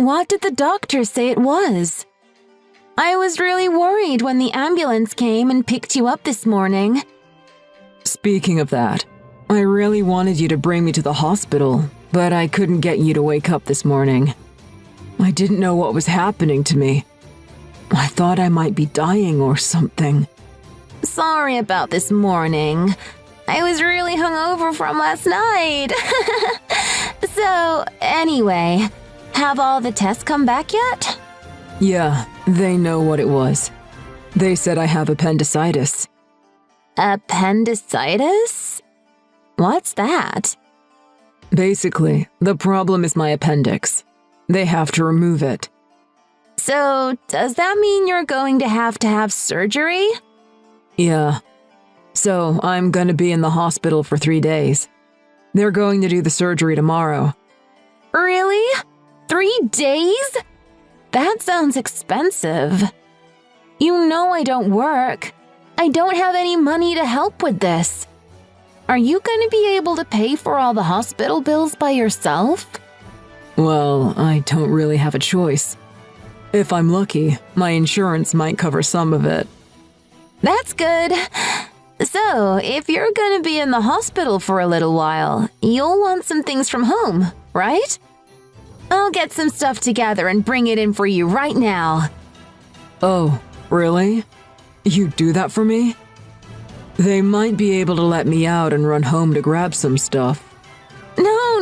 what did the doctor say it was? I was really worried when the ambulance came and picked you up this morning. Speaking of that, I really wanted you to bring me to the hospital, but I couldn't get you to wake up this morning. I didn't know what was happening to me. I thought I might be dying or something. Sorry about this morning. I was really hungover from last night. So, anyway, have all the tests come back yet? Yeah, they know what it was. They said I have appendicitis. Appendicitis? What's that? Basically, the problem is my appendix. They have to remove it. So, does that mean you're going to have surgery? Yeah. So, I'm gonna be in the hospital for 3 days. They're going to do the surgery tomorrow. Really? 3 days? That sounds expensive. You know I don't work. I don't have any money to help with this. Are you going to be able to pay for all the hospital bills by yourself? Well, I don't really have a choice. If I'm lucky, my insurance might cover some of it. That's good. So, if you're going to be in the hospital for a little while, you'll want some things from home, right? I'll get some stuff together and bring it in for you right now. Oh, really? You'd do that for me? They might be able to let me out and run home to grab some stuff.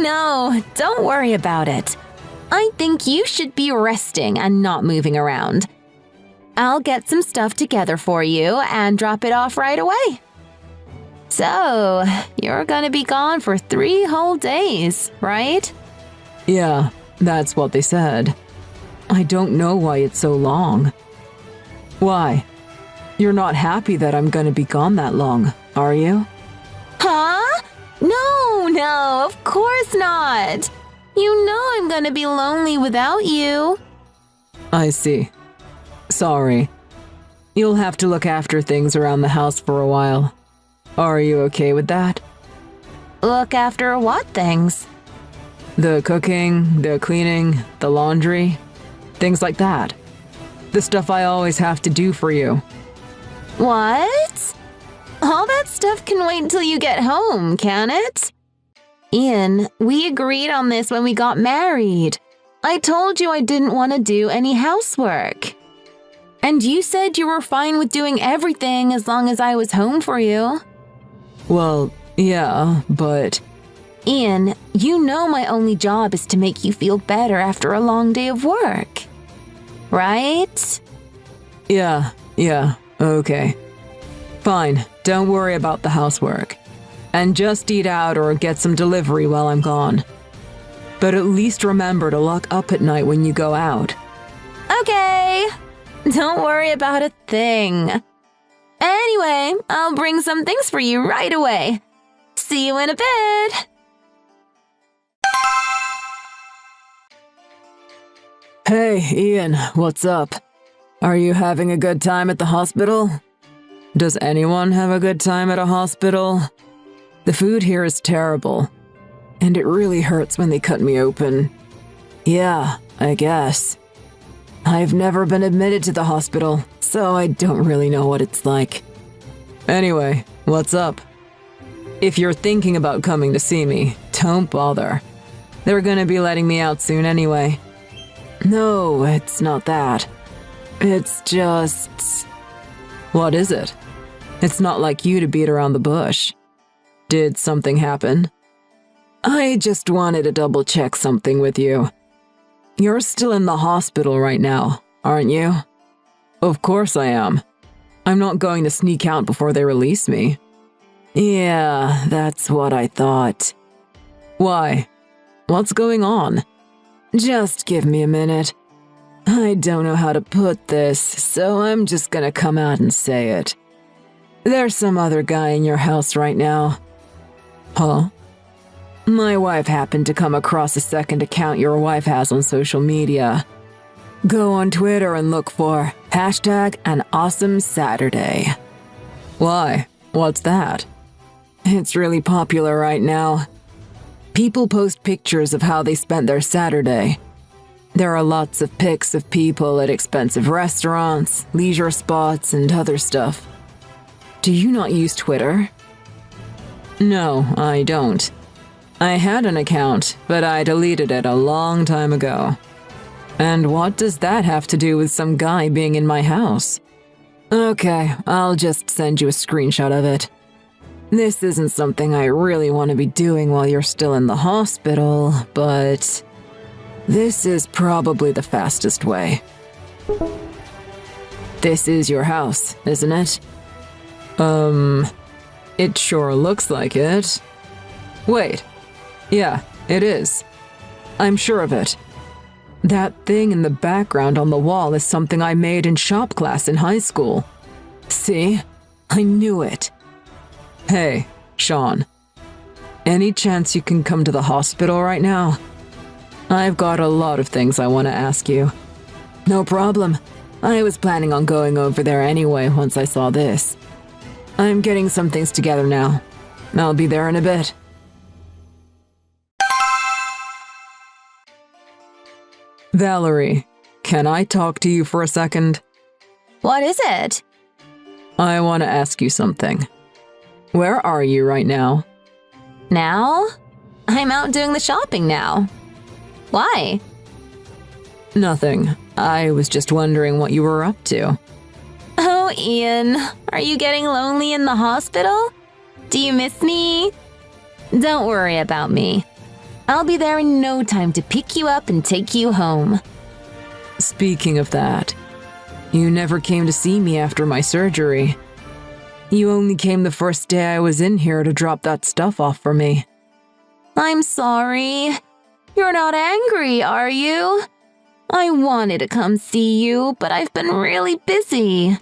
No, don't worry about it. I think you should be resting and not moving around. I'll get some stuff together for you and drop it off right away. So, you're gonna be gone for 3 whole days, right? Yeah, that's what they said. I don't know why it's so long. Why? You're not happy that I'm gonna be gone that long, are you? Huh? No, of course not. You know I'm gonna be lonely without you. I see. Sorry. You'll have to look after things around the house for a while. Are you okay with that? Look after what things? The cooking, the cleaning, the laundry, things like that. The stuff I always have to do for you. What? All that stuff can wait until you get home, can it? Ian, we agreed on this when we got married. I told you I didn't want to do any housework. And you said you were fine with doing everything as long as I was home for you. Well, yeah, but... Ian, you know my only job is to make you feel better after a long day of work. Right? Yeah, okay. Fine, don't worry about the housework. And just eat out or get some delivery while I'm gone. But at least remember to lock up at night when you go out. Okay. Don't worry about a thing. Anyway, I'll bring some things for you right away. See you in a bit. Hey, Ian, what's up? Are you having a good time at the hospital? Does anyone have a good time at a hospital? The food here is terrible, and it really hurts when they cut me open. Yeah, I guess. I've never been admitted to the hospital, so I don't really know what it's like. Anyway, what's up? If you're thinking about coming to see me, don't bother. They're gonna be letting me out soon anyway. No, it's not that. It's just... What is it? It's not like you to beat around the bush. Did something happen? I just wanted to double-check something with you. You're still in the hospital right now, aren't you? Of course I am. I'm not going to sneak out before they release me. Yeah, that's what I thought. Why? What's going on? Just give me a minute. I don't know how to put this, so I'm just gonna come out and say it. There's some other guy in your house right now. Huh? My wife happened to come across a second account your wife has on social media. Go on Twitter and look for #AnAwesomeSaturday. Why? What's that? It's really popular right now. People post pictures of how they spent their Saturday. There are lots of pics of people at expensive restaurants, leisure spots, and other stuff. Do you not use Twitter? No, I don't. I had an account, but I deleted it a long time ago. And what does that have to do with some guy being in my house? Okay, I'll just send you a screenshot of it. This isn't something I really want to be doing while you're still in the hospital, but this is probably the fastest way. This is your house, isn't it? It sure looks like it. Wait. Yeah, it is. I'm sure of it. That thing in the background on the wall is something I made in shop class in high school. See? I knew it. Hey, Sean. Any chance you can come to the hospital right now? I've got a lot of things I want to ask you. No problem. I was planning on going over there anyway once I saw this. I'm getting some things together now. I'll be there in a bit. Valerie, can I talk to you for a second? What is it? I want to ask you something. Where are you right now? Now? I'm out doing the shopping now. Why? Nothing. I was just wondering what you were up to. Oh, Ian, are you getting lonely in the hospital? Do you miss me? Don't worry about me. I'll be there in no time to pick you up and take you home. Speaking of that, you never came to see me after my surgery. You only came the first day I was in here to drop that stuff off for me. I'm sorry. You're not angry, are you? I wanted to come see you, but I've been really busy.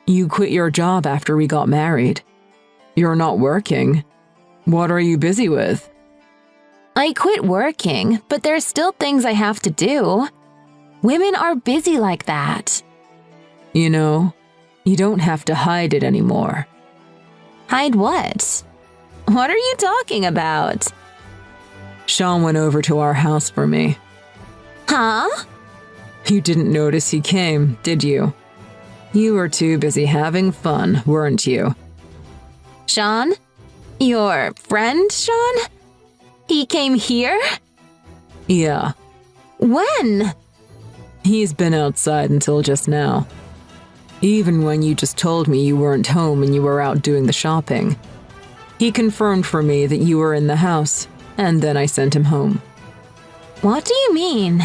You quit your job after we got married. You're not working. What are you busy with? I quit working, but there's still things I have to do. Women are busy like that. You know, you don't have to hide it anymore. Hide what? What are you talking about? Sean went over to our house for me. Huh? You didn't notice he came, did you? You were too busy having fun, weren't you? Sean? Your friend, Sean? He came here? Yeah. When? He's been outside until just now. Even when you just told me you weren't home and you were out doing the shopping. He confirmed for me that you were in the house, and then I sent him home. What do you mean?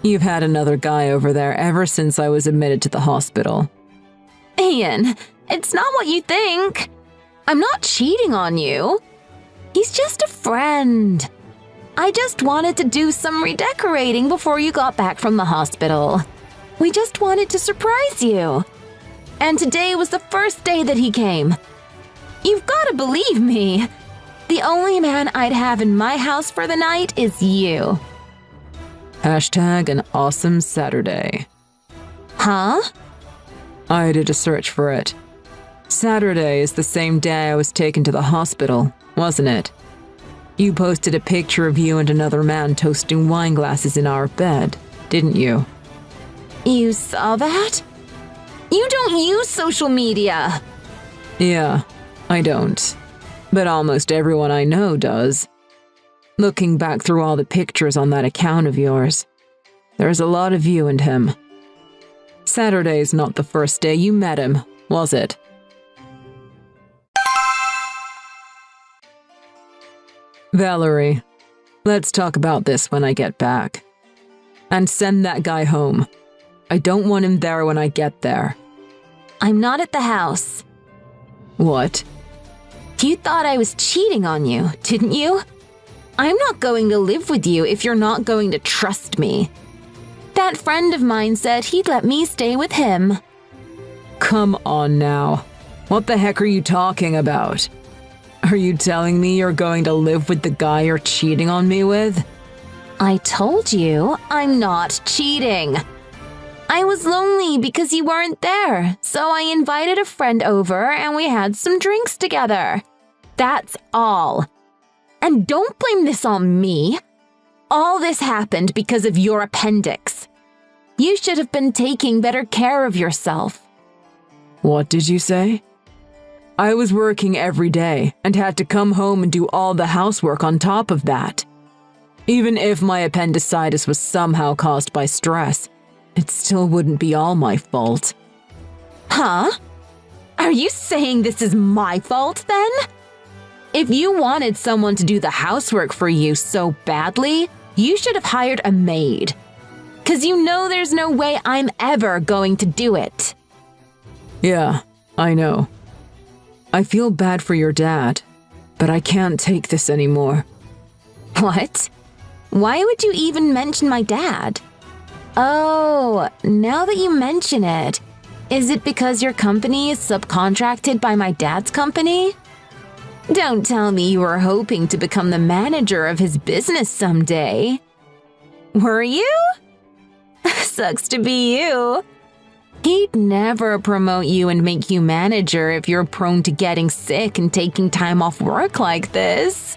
You've had another guy over there ever since I was admitted to the hospital. Ian, it's not what you think. I'm not cheating on you. He's just a friend. I just wanted to do some redecorating before you got back from the hospital. We just wanted to surprise you. And today was the first day that he came. You've got to believe me. The only man I'd have in my house for the night is you. Hashtag an awesome Saturday. Huh? I did a search for it. Saturday is the same day I was taken to the hospital, wasn't it? You posted a picture of you and another man toasting wine glasses in our bed, didn't you? You saw that? You don't use social media. Yeah, I don't. But almost everyone I know does. Looking back through all the pictures on that account of yours, there's a lot of you and him. Saturday's not the first day you met him, was it? Valerie, let's talk about this when I get back. And send that guy home. I don't want him there when I get there. I'm not at the house. What? You thought I was cheating on you, didn't you? I'm not going to live with you if you're not going to trust me. That friend of mine said he'd let me stay with him. Come on now. What the heck are you talking about? Are you telling me you're going to live with the guy you're cheating on me with? I told you I'm not cheating. I was lonely because you weren't there, so I invited a friend over and we had some drinks together. That's all. And don't blame this on me. All this happened because of your appendix. You should have been taking better care of yourself. What did you say? I was working every day and had to come home and do all the housework on top of that. Even if my appendicitis was somehow caused by stress, it still wouldn't be all my fault. Huh? Are you saying this is my fault then? If you wanted someone to do the housework for you so badly, you should have hired a maid. 'Cause you know there's no way I'm ever going to do it. Yeah, I know. I feel bad for your dad, but I can't take this anymore. What? Why would you even mention my dad? Oh, now that you mention it, is it because your company is subcontracted by my dad's company? Don't tell me you were hoping to become the manager of his business someday. Were you? Sucks to be you. He'd never promote you and make you manager if you're prone to getting sick and taking time off work like this.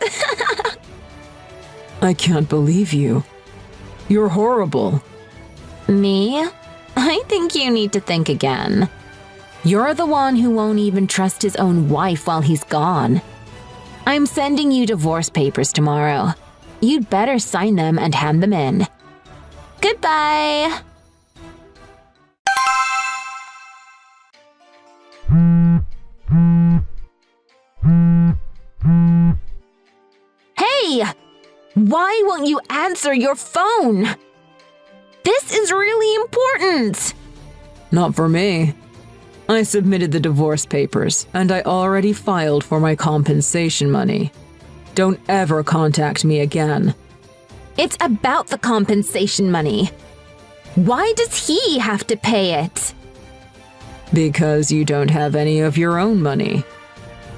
I can't believe you. You're horrible. Me? I think you need to think again. You're the one who won't even trust his own wife while he's gone. I'm sending you divorce papers tomorrow. You'd better sign them and hand them in. Goodbye! Hey! Why won't you answer your phone? This is really important! Not for me. I submitted the divorce papers, and I already filed for my compensation money. Don't ever contact me again. It's about the compensation money. Why does he have to pay it? Because you don't have any of your own money.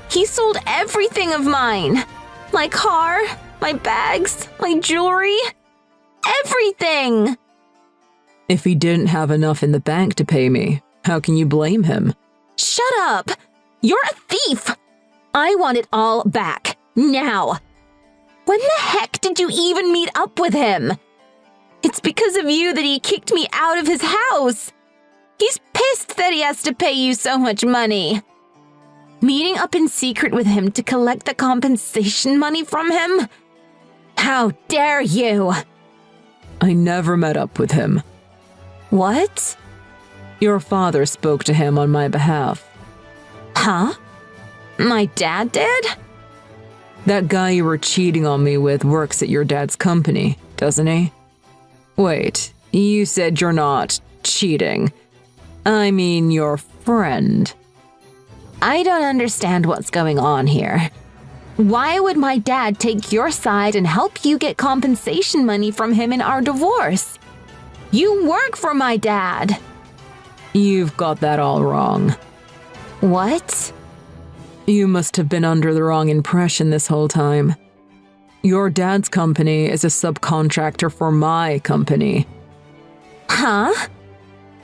He sold everything of mine. My car, my bags, my jewelry. Everything! If he didn't have enough in the bank to pay me, how can you blame him? Shut up! You're a thief! I want it all back, now! When the heck did you even meet up with him? It's because of you that he kicked me out of his house! He's pissed that he has to pay you so much money! Meeting up in secret with him to collect the compensation money from him? How dare you! I never met up with him. What? Your father spoke to him on my behalf. Huh? My dad did? That guy you were cheating on me with works at your dad's company, doesn't he? Wait, you said you're not cheating. I mean your friend. I don't understand what's going on here. Why would my dad take your side and help you get compensation money from him in our divorce? You work for my dad. You've got that all wrong. What? You must have been under the wrong impression this whole time. Your dad's company is a subcontractor for my company. Huh?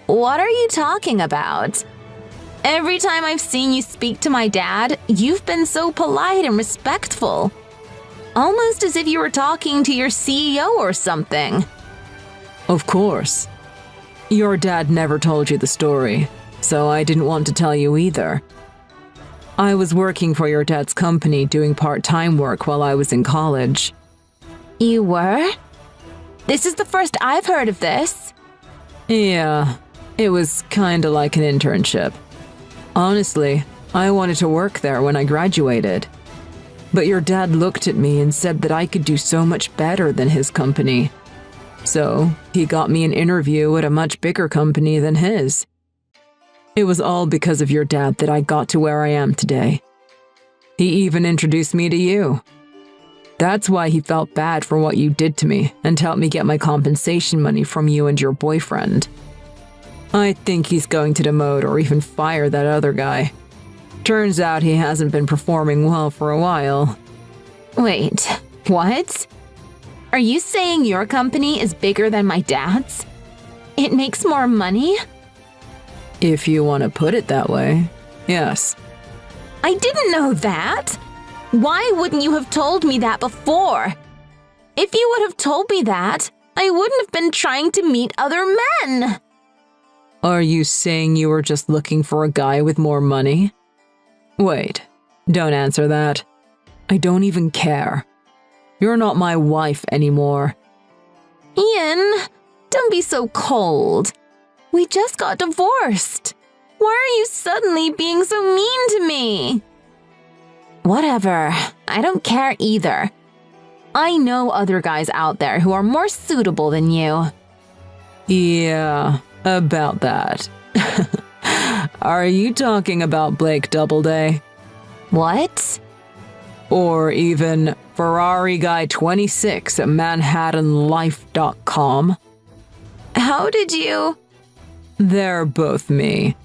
What are you talking about? Every time I've seen you speak to my dad, you've been so polite and respectful. Almost as if you were talking to your CEO or something. Of course. Your dad never told you the story, so I didn't want to tell you either. I was working for your dad's company doing part-time work while I was in college. You were? This is the first I've heard of this. Yeah, it was kinda like an internship. Honestly, I wanted to work there when I graduated. But your dad looked at me and said that I could do so much better than his company. So, he got me an interview at a much bigger company than his. It was all because of your dad that I got to where I am today. He even introduced me to you. That's why he felt bad for what you did to me and helped me get my compensation money from you and your boyfriend. I think he's going to demote or even fire that other guy. Turns out he hasn't been performing well for a while. Wait, what? Are you saying your company is bigger than my dad's? It makes more money? If you want to put it that way, yes. I didn't know that! Why wouldn't you have told me that before? If you would have told me that, I wouldn't have been trying to meet other men. Are you saying you were just looking for a guy with more money? Wait, don't answer that. I don't even care. You're not my wife anymore. Ian, don't be so cold. We just got divorced. Why are you suddenly being so mean to me? Whatever, I don't care either. I know other guys out there who are more suitable than you. Yeah, about that. Are you talking about Blake Doubleday? What? Or even Ferrari Guy 26 at ManhattanLife.com? How did you? They're both me.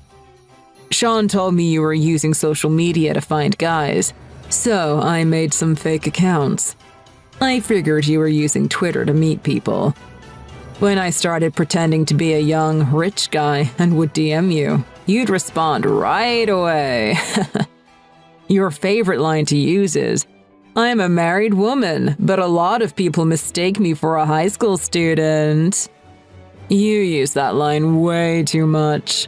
Sean told me you were using social media to find guys, so I made some fake accounts. I figured you were using Twitter to meet people. When I started pretending to be a young, rich guy and would DM you, you'd respond right away. Your favorite line to use is, "I'm a married woman, but a lot of people mistake me for a high school student." You use that line way too much.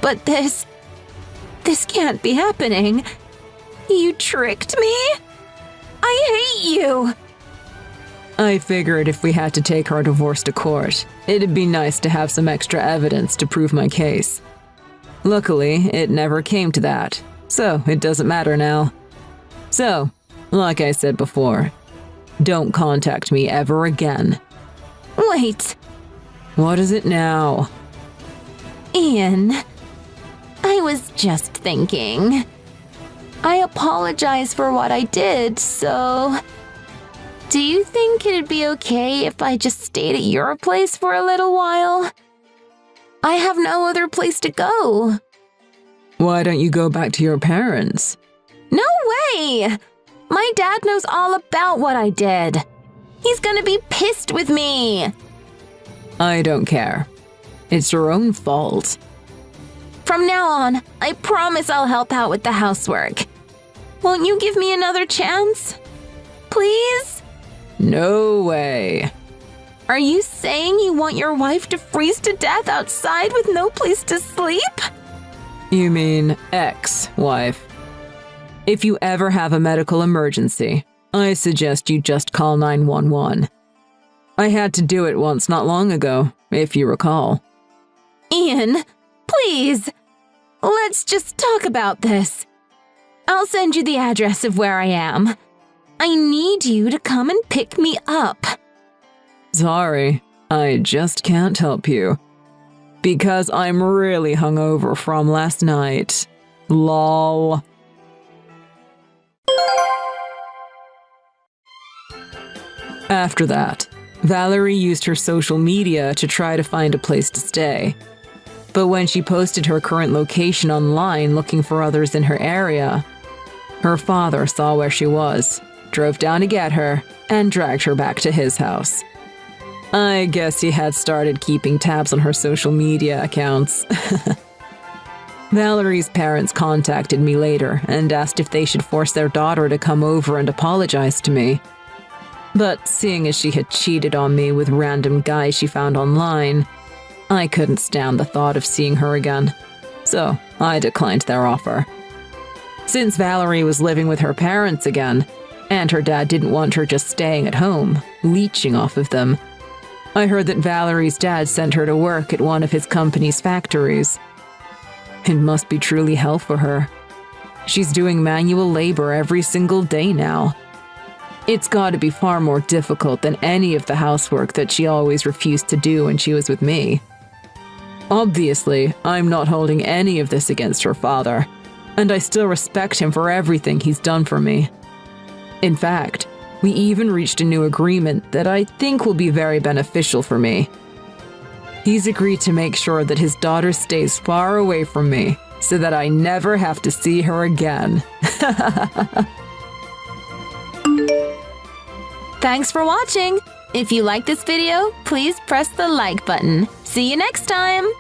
But this can't be happening. You tricked me? I hate you. I figured if we had to take our divorce to court, it'd be nice to have some extra evidence to prove my case. Luckily, it never came to that, so it doesn't matter now. So, like I said before, don't contact me ever again. Wait. What is it now? Ian, I was just thinking. I apologize for what I did, so... Do you think it'd be okay if I just stayed at your place for a little while? I have no other place to go. Why don't you go back to your parents? No way! My dad knows all about what I did. He's gonna be pissed with me. I don't care. It's your own fault. From now on, I promise I'll help out with the housework. Won't you give me another chance? Please? No way. Are you saying you want your wife to freeze to death outside with no place to sleep? You mean ex-wife. If you ever have a medical emergency, I suggest you just call 911. I had to do it once not long ago, if you recall. Ian, please. Let's just talk about this. I'll send you the address of where I am. I need you to come and pick me up. Sorry, I just can't help you. Because I'm really hungover from last night. Lol. After that, Valerie used her social media to try to find a place to stay. But when she posted her current location online looking for others in her area, her father saw where she was, drove down to get her, and dragged her back to his house. I guess he had started keeping tabs on her social media accounts. Valerie's parents contacted me later and asked if they should force their daughter to come over and apologize to me. But seeing as she had cheated on me with random guys she found online, I couldn't stand the thought of seeing her again. So I declined their offer. Since Valerie was living with her parents again, and her dad didn't want her just staying at home, leeching off of them, I heard that Valerie's dad sent her to work at one of his company's factories. It must be truly hell for her. She's doing manual labor every single day now. It's got to be far more difficult than any of the housework that she always refused to do when she was with me. Obviously, I'm not holding any of this against her father, and I still respect him for everything he's done for me. In fact, we even reached a new agreement that I think will be very beneficial for me. He's agreed to make sure that his daughter stays far away from me so that I never have to see her again. Thanks for watching. If you like this video, please press the like button. See you next time.